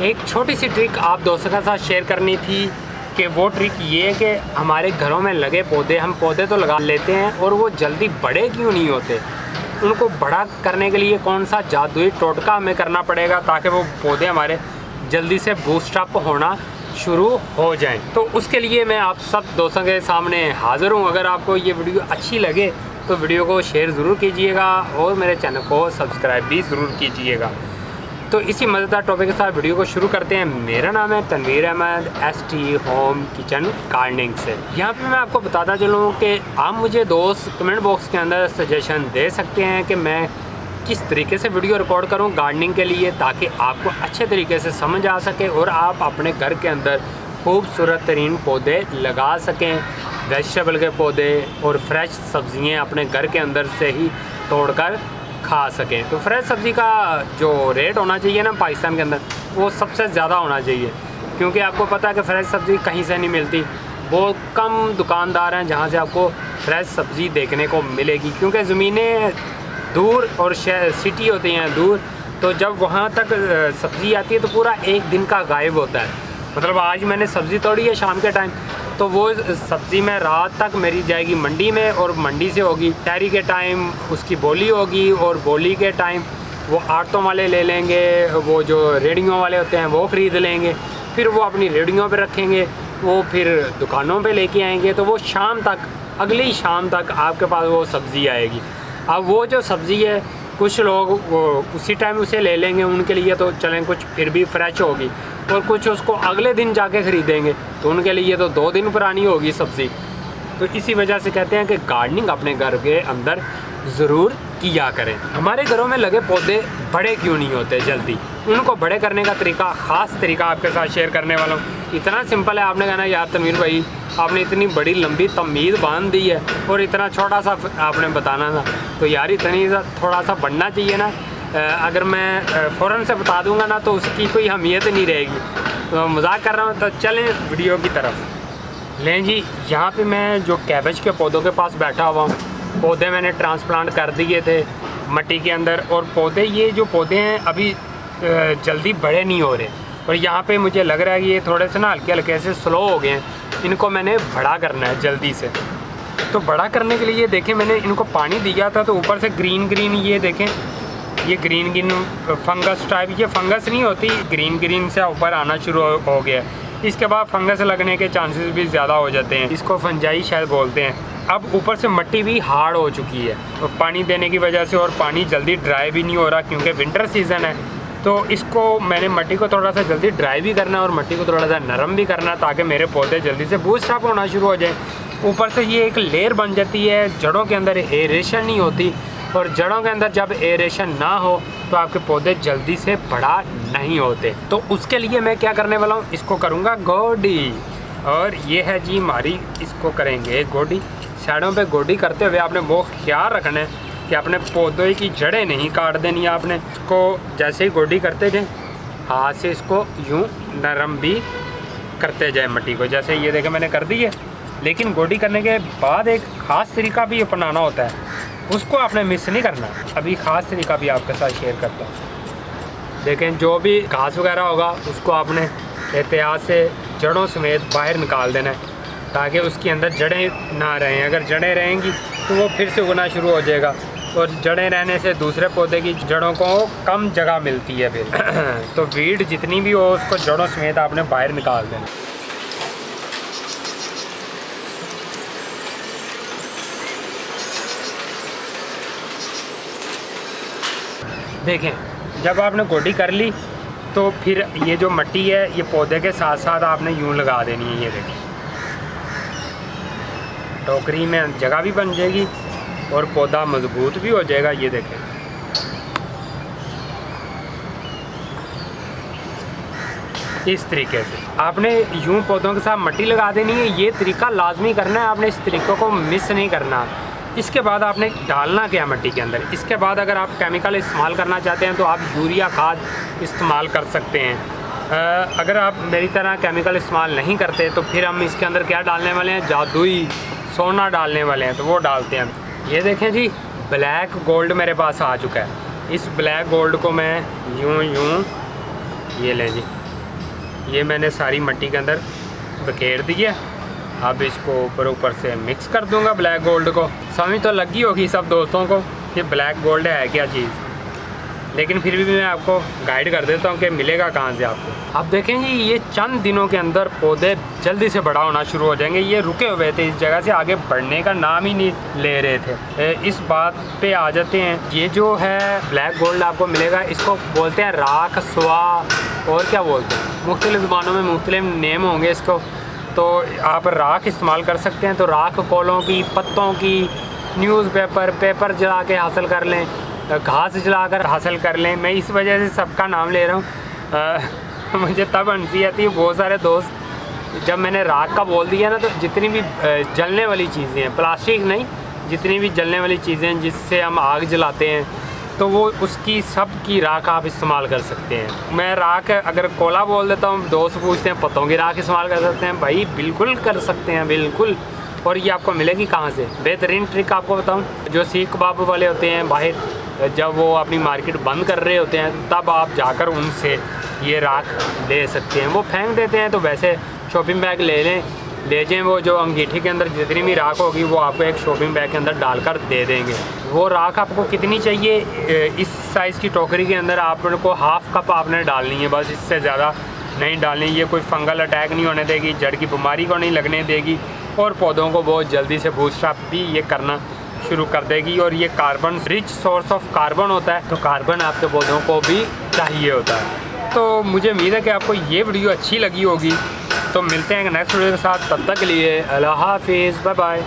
एक छोटी सी ट्रिक आप दोस्तों के साथ शेयर करनी थी कि वो ट्रिक ये है कि हमारे घरों में लगे पौधे, हम पौधे तो लगा लेते हैं और वो जल्दी बड़े क्यों नहीं होते। उनको बड़ा करने के लिए कौन सा जादुई टोटका हमें करना पड़ेगा ताकि वो पौधे हमारे जल्दी से बूस्ट अप होना शुरू हो जाएं। तो उसके लिए मैं आप सब दोस्तों के सामने हाज़िर हूँ। अगर आपको ये वीडियो अच्छी लगे तो वीडियो को शेयर ज़रूर कीजिएगा और मेरे चैनल को सब्सक्राइब भी ज़रूर कीजिएगा। तो इसी मज़ेदार टॉपिक के साथ वीडियो को शुरू करते हैं। मेरा नाम है Tanveer Ahmed, ST home kitchen gardening से। यहाँ पे मैं आपको बताता चलूँ कि आप मुझे दोस्त कमेंट बॉक्स के अंदर सजेशन दे सकते हैं कि मैं किस तरीके से वीडियो रिकॉर्ड करूँ गार्डनिंग के लिए, ताकि आपको अच्छे तरीके से समझ आ सके और आप अपने घर के अंदर खूबसूरत तरीन पौधे लगा सकें, वेजिटेबल के पौधे और फ्रेश सब्ज़ियाँ अपने घर के अंदर से ही तोड़कर खा सकें। तो फ्रेश सब्ज़ी का जो रेट होना चाहिए ना पाकिस्तान के अंदर, वो सबसे ज़्यादा होना चाहिए, क्योंकि आपको पता है कि फ्रेश सब्ज़ी कहीं से नहीं मिलती। बहुत कम दुकानदार हैं जहाँ से आपको फ्रेश सब्ज़ी देखने को मिलेगी, क्योंकि ज़मीनें दूर और सिटी होती हैं दूर। तो जब वहाँ तक सब्ज़ी आती है तो पूरा एक दिन का गायब होता है। मतलब आज मैंने सब्ज़ी तोड़ी है शाम के टाइम, तो वो सब्ज़ी में रात तक मेरी जाएगी मंडी में, और मंडी से होगी टहरी के टाइम उसकी बोली होगी, और बोली के टाइम वो आड़तों वाले ले लेंगे, वो जो रेहड़ियों वाले होते हैं वो ख़रीद लेंगे, फिर वो अपनी रेहड़ियों पे रखेंगे, वो फिर दुकानों पे लेके आएंगे। तो वो शाम तक, अगली शाम तक आपके पास वो सब्ज़ी आएगी। अब वो जो सब्ज़ी है कुछ लोग वो उसी टाइम उसे ले लेंगे, उनके लिए तो चलें कुछ फिर भी फ्रेश होगी, और कुछ उसको अगले दिन जाके ख़रीदेंगे तो उनके लिए तो 2 दिन पुरानी होगी सब्ज़ी। तो इसी वजह से कहते हैं कि गार्डनिंग अपने घर के अंदर ज़रूर किया करें। हमारे घरों में लगे पौधे बड़े क्यों नहीं होते जल्दी, उनको बड़े करने का तरीका, ख़ास तरीका आपके साथ शेयर करने वाला हूँ। इतना सिंपल है, आपने कहना यार तनवीर भाई आपने इतनी बड़ी लंबी तमीज़ बांध दी है और इतना छोटा सा आपने बताना था, तो यार इतनी थोड़ा सा बढ़ना चाहिए ना। अगर मैं फ़ौरन से बता दूंगा ना तो उसकी कोई अहमियत नहीं रहेगी। तो मजाक कर रहा हूँ, तो चलें वीडियो की तरफ। लें जी, यहाँ पे मैं जो कैबेज के पौधों के पास बैठा हुआ हूँ, पौधे मैंने ट्रांसप्लांट कर दिए थे मिट्टी के अंदर, और पौधे, ये जो पौधे हैं अभी जल्दी बड़े नहीं हो रहे, और यहाँ पे मुझे लग रहा है कि ये थोड़े से ना हल्के हल्के से स्लो हो गए हैं। इनको मैंने बड़ा करना है जल्दी से। तो बड़ा करने के लिए देखें मैंने इनको पानी दिया था, तो ऊपर से ग्रीन ग्रीन, ये देखें ये ग्रीन ग्रीन फंगस टाइप, ये फंगस नहीं होती, ग्रीन ग्रीन से ऊपर आना शुरू हो गया। इसके बाद फंगस लगने के चांसेस भी ज़्यादा हो जाते हैं, इसको फंजाई शायद बोलते हैं। अब ऊपर से मिट्टी भी हार्ड हो चुकी है और पानी देने की वजह से, और पानी जल्दी ड्राई भी नहीं हो रहा क्योंकि विंटर सीज़न है। तो इसको मैंने मिट्टी को थोड़ा सा जल्दी ड्राई भी करना है और मिट्टी को थोड़ा सा नरम भी करना है, ताकि मेरे पौधे जल्दी से बूस्ट अप होना शुरू हो जाए। ऊपर से ये एक लेयर बन जाती है, जड़ों के अंदर एरेशन नहीं होती, और जड़ों के अंदर जब एरेशन ना हो तो आपके पौधे जल्दी से बड़ा नहीं होते। तो उसके लिए मैं क्या करने वाला हूँ, इसको करूँगा गोडी, और ये है जी हमारी, इसको करेंगे गोडी। साइडों पे गोडी करते हुए आपने वो ख्याल रखना है कि अपने पौधे की जड़ें नहीं काट देनी है। आपने इसको जैसे ही गोडी करते जाए, हाथ से इसको यूँ नरम भी करते जाए मिट्टी को, जैसे ये देखें मैंने कर दी है। लेकिन गोडी करने के बाद एक ख़ास तरीका भी अपनाना होता है, उसको आपने मिस नहीं करना। अभी ख़ास तरीका भी आपके साथ शेयर करता हूँ। देखें जो भी घास वगैरह होगा उसको आपने एहतियात से जड़ों समेत बाहर निकाल देना है, ताकि उसके अंदर जड़ें ना रहें। अगर जड़ें रहेंगी तो वो फिर से उगना शुरू हो जाएगा, और जड़ें रहने से दूसरे पौधे की जड़ों को कम जगह मिलती है फिर। तो वीड जितनी भी हो उसको जड़ों समेत आपने बाहर निकाल देना। देखें जब आपने गोडी कर ली तो फिर ये जो मिट्टी है ये पौधे के साथ साथ आपने यूं लगा देनी है। ये देखें टोकरी में जगह भी बन जाएगी और पौधा मजबूत भी हो जाएगा। ये देखें इस तरीके से आपने यूं पौधों के साथ मिट्टी लगा देनी है। ये तरीका लाजमी करना है, आपने इस तरीक़े को मिस नहीं करना। इसके बाद आपने डालना क्या मिट्टी के अंदर, इसके बाद अगर आप केमिकल इस्तेमाल करना चाहते हैं तो आप यूरिया खाद इस्तेमाल कर सकते हैं। अगर आप मेरी तरह केमिकल इस्तेमाल नहीं करते तो फिर हम इसके अंदर क्या डालने वाले हैं, जादुई सोना डालने वाले हैं, तो वो डालते हैं। ये देखें जी ब्लैक गोल्ड मेरे पास आ चुका है। इस ब्लैक गोल्ड को मैं यूं ये लें जी, ये मैंने सारी मिट्टी के अंदर बखेर दी है। अब इसको ऊपर से मिक्स कर दूंगा ब्लैक गोल्ड को। समझ तो लगी होगी सब दोस्तों को कि ब्लैक गोल्ड है क्या चीज़, लेकिन फिर भी मैं आपको गाइड कर देता हूँ कि मिलेगा कहाँ से आपको। अब देखें जी, ये चंद दिनों के अंदर पौधे जल्दी से बड़ा होना शुरू हो जाएंगे। ये रुके हुए थे इस जगह से, आगे बढ़ने का नाम ही नहीं ले रहे थे। इस बात पे आ जाते हैं, ये जो है ब्लैक गोल्ड आपको मिलेगा, इसको बोलते हैं राख, स्वा, और क्या बोलते हैं, मुख्तलिफ ज़बानों में मुख्तलिफ नेम होंगे इसको। तो आप राख इस्तेमाल कर सकते हैं, तो राख कोलों की, पत्तों की, न्यूज़पेपर, पेपर जला के हासिल कर लें, घास जलाकर हासिल कर लें। मैं इस वजह से सबका नाम ले रहा हूँ। मुझे तब हंसी आती है, बहुत सारे दोस्त जब मैंने राख का बोल दिया ना, तो जितनी भी जलने वाली चीज़ें हैं, प्लास्टिक नहीं, जितनी भी जलने वाली चीज़ें हैं जिससे हम आग जलाते हैं, तो वो उसकी सब की राख आप इस्तेमाल कर सकते हैं। मैं राख अगर कोला बोल देता हूँ, दोस्त पूछते हैं पत्तों की राख इस्तेमाल कर सकते हैं, भाई बिल्कुल कर सकते हैं, बिल्कुल। और ये आपको मिलेगी कहाँ से? बेहतरीन ट्रिक आपको बताऊँ, जो सीख कबाब वाले होते हैं बाहर, जब वो अपनी मार्केट बंद कर रहे होते हैं, तब आप जाकर उनसे ये राख ले सकते हैं। वो फेंक देते हैं, तो वैसे शॉपिंग बैग ले जाएँ, वो जो अंगीठी के अंदर जितनी भी राख होगी वो आपको एक शॉपिंग बैग के अंदर डालकर दे देंगे। वो राख आपको कितनी चाहिए, इस साइज़ की टोकरी के अंदर आपको हाफ़ कप आपने डालनी है, बस, इससे ज़्यादा नहीं डालनी। ये कोई फंगल अटैक नहीं होने देगी, जड़ की बीमारी को नहीं लगने देगी, और पौधों को बहुत जल्दी से बूस्टअप भी ये करना शुरू कर देगी। और ये carbon rich source of carbon होता है, तो कार्बन आपके पौधों को भी चाहिए होता है। तो मुझे उम्मीद है कि आपको ये वीडियो अच्छी लगी होगी। तो मिलते हैं नेक्स्ट वीडियो के साथ, तब तक के लिए अल्लाह हाफिज़, बाय बाय।